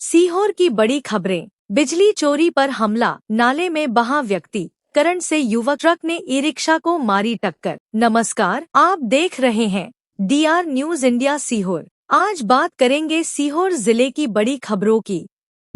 सीहोर की बड़ी खबरें। बिजली चोरी पर हमला, नाले में बहा व्यक्ति, करंट से युवक, ट्रक ने ई रिक्शा को मारी टक्कर। नमस्कार, आप देख रहे हैं DR न्यूज इंडिया सीहोर। आज बात करेंगे सीहोर जिले की बड़ी खबरों की।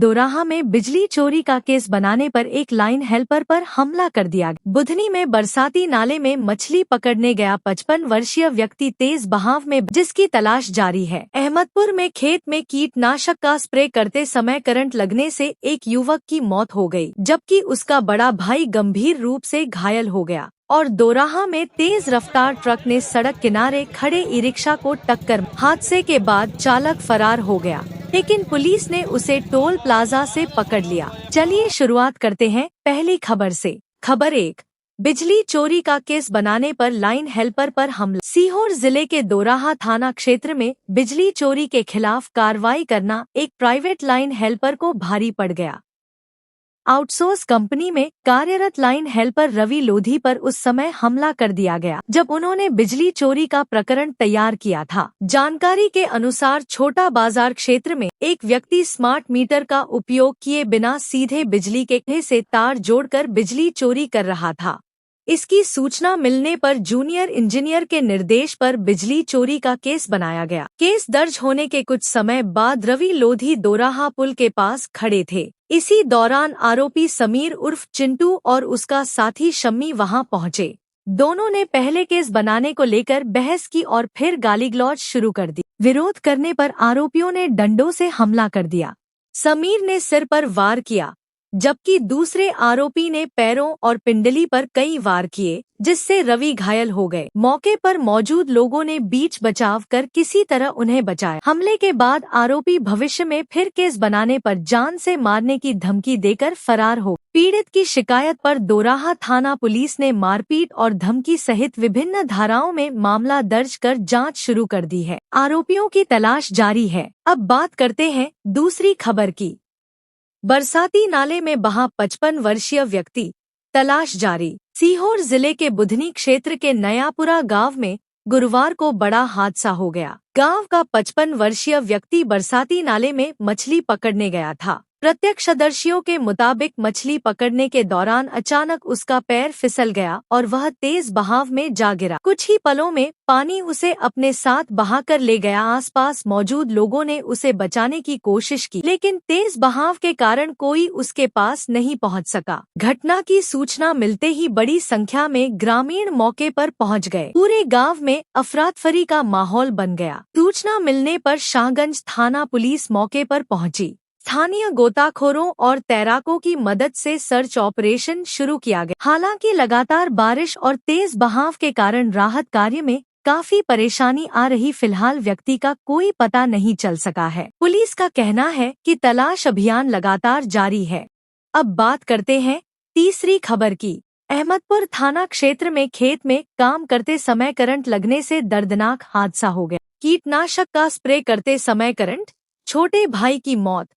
दोराहा में बिजली चोरी का केस बनाने पर एक लाइन हेल्पर पर हमला कर दिया। बुधनी में बरसाती नाले में मछली पकड़ने गया 55 वर्षीय व्यक्ति तेज बहाव में, जिसकी तलाश जारी है। अहमदपुर में खेत में कीटनाशक का स्प्रे करते समय करंट लगने से एक युवक की मौत हो गई, जबकि उसका बड़ा भाई गंभीर रूप से घायल हो गया। और दोराहा में तेज रफ्तार ट्रक ने सड़क किनारे खड़े ई रिक्शा को टक्कर। हादसे के बाद चालक फरार हो गया, लेकिन पुलिस ने उसे टोल प्लाजा से पकड़ लिया। चलिए शुरुआत करते हैं पहली खबर से। खबर 1, बिजली चोरी का केस बनाने पर लाइन हेल्पर पर हमला। सीहोर जिले के दोराहा थाना क्षेत्र में बिजली चोरी के खिलाफ कार्रवाई करना एक प्राइवेट लाइन हेल्पर को भारी पड़ गया। आउटसोर्स कंपनी में कार्यरत लाइन हेल्पर रवि लोधी पर उस समय हमला कर दिया गया जब उन्होंने बिजली चोरी का प्रकरण तैयार किया था। जानकारी के अनुसार छोटा बाजार क्षेत्र में एक व्यक्ति स्मार्ट मीटर का उपयोग किए बिना सीधे बिजली के खंभे से तार जोड़कर बिजली चोरी कर रहा था। इसकी सूचना मिलने पर जूनियर इंजीनियर के निर्देश पर बिजली चोरी का केस बनाया गया। केस दर्ज होने के कुछ समय बाद रवि लोधी दोराहा पुल के पास खड़े थे। इसी दौरान आरोपी समीर उर्फ चिंटू और उसका साथी शम्मी वहां पहुंचे। दोनों ने पहले केस बनाने को लेकर बहस की और फिर गाली-गलौज शुरू कर दी। विरोध करने पर आरोपियों ने डंडों से हमला कर दिया। समीर ने सिर पर वार किया, जबकि दूसरे आरोपी ने पैरों और पिंडली पर कई वार किए, जिससे रवि घायल हो गए। मौके पर मौजूद लोगों ने बीच बचाव कर किसी तरह उन्हें बचाया। हमले के बाद आरोपी भविष्य में फिर केस बनाने पर जान से मारने की धमकी देकर फरार हो। पीड़ित की शिकायत पर दोराहा थाना पुलिस ने मारपीट और धमकी सहित विभिन्न धाराओं में मामला दर्ज कर जाँच शुरू कर दी है। आरोपियों की तलाश जारी है। अब बात करते हैं दूसरी खबर की। बरसाती नाले में बहा 55 वर्षीय व्यक्ति, तलाश जारी। सीहोर जिले के बुधनी क्षेत्र के नयापुरा गांव में गुरुवार को बड़ा हादसा हो गया। गांव का 55 वर्षीय व्यक्ति बरसाती नाले में मछली पकड़ने गया था। प्रत्यक्षदर्शियों के मुताबिक मछली पकड़ने के दौरान अचानक उसका पैर फिसल गया और वह तेज बहाव में जा गिरा। कुछ ही पलों में पानी उसे अपने साथ बहाकर ले गया। आसपास मौजूद लोगों ने उसे बचाने की कोशिश की, लेकिन तेज बहाव के कारण कोई उसके पास नहीं पहुंच सका। घटना की सूचना मिलते ही बड़ी संख्या में ग्रामीण मौके पर पहुंच गए। पूरे गांव में अफरा-तफरी का माहौल बन गया। सूचना मिलने पर शाहगंज थाना पुलिस मौके पर पहुंची। स्थानीय गोताखोरों और तैराकों की मदद से सर्च ऑपरेशन शुरू किया गया। हालांकि लगातार बारिश और तेज बहाव के कारण राहत कार्य में काफी परेशानी आ रही। फिलहाल व्यक्ति का कोई पता नहीं चल सका है। पुलिस का कहना है कि तलाश अभियान लगातार जारी है। अब बात करते हैं तीसरी खबर की। अहमदपुर थाना क्षेत्र में खेत में काम करते समय करंट लगने से दर्दनाक हादसा हो गया। कीटनाशक का स्प्रे करते समय करंट, छोटे भाई की मौत,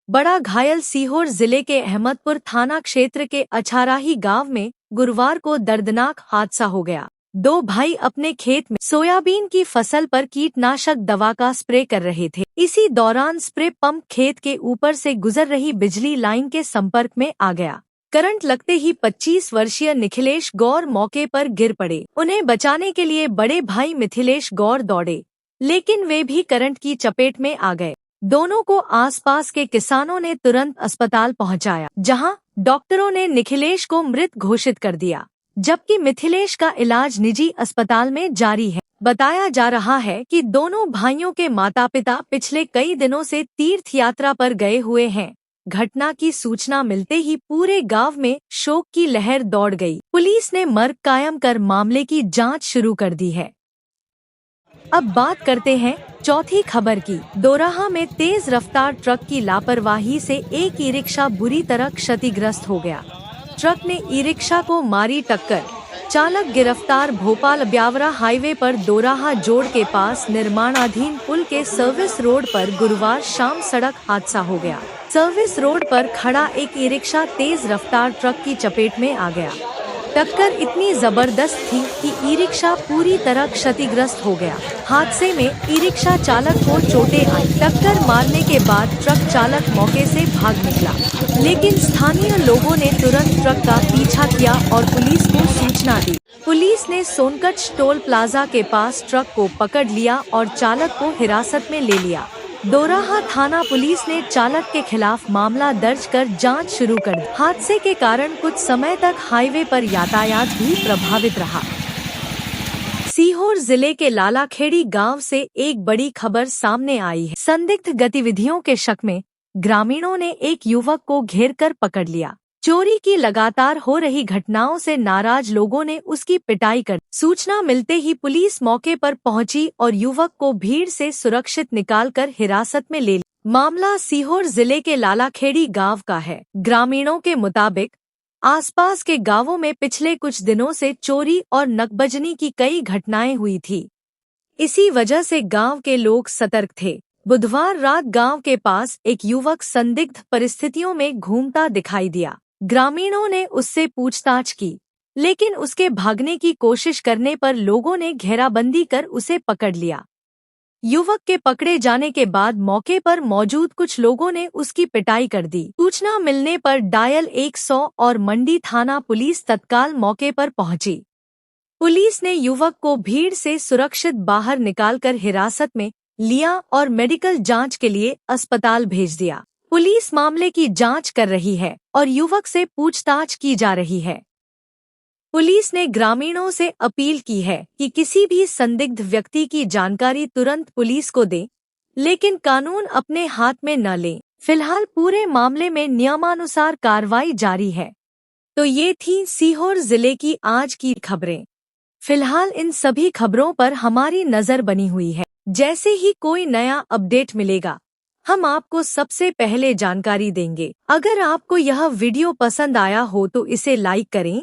बड़ा घायल। सीहोर जिले के अहमदपुर थाना क्षेत्र के अछाराही गांव में गुरुवार को दर्दनाक हादसा हो गया। दो भाई अपने खेत में सोयाबीन की फसल पर कीटनाशक दवा का स्प्रे कर रहे थे। इसी दौरान स्प्रे पंप खेत के ऊपर से गुजर रही बिजली लाइन के संपर्क में आ गया। करंट लगते ही 25 वर्षीय निखिलेश गौर मौके पर गिर पड़े। उन्हें बचाने के लिए बड़े भाई मिथिलेश गौर दौड़े, लेकिन वे भी करंट की चपेट में आ गए। दोनों को आसपास के किसानों ने तुरंत अस्पताल पहुंचाया, जहां डॉक्टरों ने निखिलेश को मृत घोषित कर दिया, जबकि मिथिलेश का इलाज निजी अस्पताल में जारी है। बताया जा रहा है कि दोनों भाइयों के माता-पिता पिछले कई दिनों से तीर्थ यात्रा पर गए हुए हैं। घटना की सूचना मिलते ही पूरे गांव में शोक की लहर दौड़ गई। पुलिस ने मर्ग कायम कर मामले की जांच शुरू कर दी है। अब बात करते हैं चौथी खबर की। दोराहा में तेज रफ्तार ट्रक की लापरवाही से एक ई रिक्शा बुरी तरह क्षतिग्रस्त हो गया। ट्रक ने ई रिक्शा को मारी टक्कर, चालक गिरफ्तार। भोपाल ब्यावरा हाईवे पर दोराहा जोड़ के पास निर्माणाधीन पुल के सर्विस रोड पर गुरुवार शाम सड़क हादसा हो गया। सर्विस रोड पर खड़ा एक ई रिक्शा तेज रफ्तार ट्रक की चपेट में आ गया। टक्कर इतनी जबरदस्त थी कि ई-रिक्शा पूरी तरह क्षतिग्रस्त हो गया। हादसे में ई-रिक्शा चालक को चोटें आई। टक्कर मारने के बाद ट्रक चालक मौके से भाग निकला, लेकिन स्थानीय लोगों ने तुरंत ट्रक का पीछा किया और पुलिस को सूचना दी। पुलिस ने सोनकच्छ टोल प्लाजा के पास ट्रक को पकड़ लिया और चालक को हिरासत में ले लिया। दोराहा थाना पुलिस ने चालक के खिलाफ मामला दर्ज कर जांच शुरू कर दी। हादसे के कारण कुछ समय तक हाईवे पर यातायात भी प्रभावित रहा। सीहोर जिले के लालाखेड़ी गांव से एक बड़ी खबर सामने आई है। संदिग्ध गतिविधियों के शक में ग्रामीणों ने एक युवक को घेरकर पकड़ लिया। चोरी की लगातार हो रही घटनाओं से नाराज लोगों ने उसकी पिटाई कर। सूचना मिलते ही पुलिस मौके पर पहुंची और युवक को भीड़ से सुरक्षित निकालकर हिरासत में ले लिया। मामला सीहोर जिले के लालाखेड़ी गांव का है। ग्रामीणों के मुताबिक आसपास के गांवों में पिछले कुछ दिनों से चोरी और नकबजनी की कई घटनाएं हुई थी। इसी वजह से गांव के लोग सतर्क थे। बुधवार रात गांव के पास एक युवक संदिग्ध परिस्थितियों में घूमता दिखाई दिया। ग्रामीणों ने उससे पूछताछ की, लेकिन उसके भागने की कोशिश करने पर लोगों ने घेराबंदी कर उसे पकड़ लिया। युवक के पकड़े जाने के बाद मौके पर मौजूद कुछ लोगों ने उसकी पिटाई कर दी। सूचना मिलने पर डायल 100 और मंडी थाना पुलिस तत्काल मौके पर पहुंची। पुलिस ने युवक को भीड़ से सुरक्षित बाहर निकालकर हिरासत में लिया और मेडिकल जांच के लिए अस्पताल भेज दिया। पुलिस मामले की जांच कर रही है और युवक से पूछताछ की जा रही है। पुलिस ने ग्रामीणों से अपील की है कि किसी भी संदिग्ध व्यक्ति की जानकारी तुरंत पुलिस को दें, लेकिन कानून अपने हाथ में न लें। फिलहाल पूरे मामले में नियमानुसार कार्रवाई जारी है। तो ये थी सीहोर जिले की आज की खबरें। फिलहाल इन सभी खबरों पर हमारी नजर बनी हुई है। जैसे ही कोई नया अपडेट मिलेगा, हम आपको सबसे पहले जानकारी देंगे। अगर आपको यह वीडियो पसंद आया हो तो इसे लाइक करें,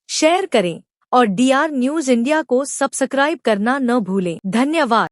शेयर करें और DR न्यूज़ इंडिया को सब्सक्राइब करना न भूलें। धन्यवाद।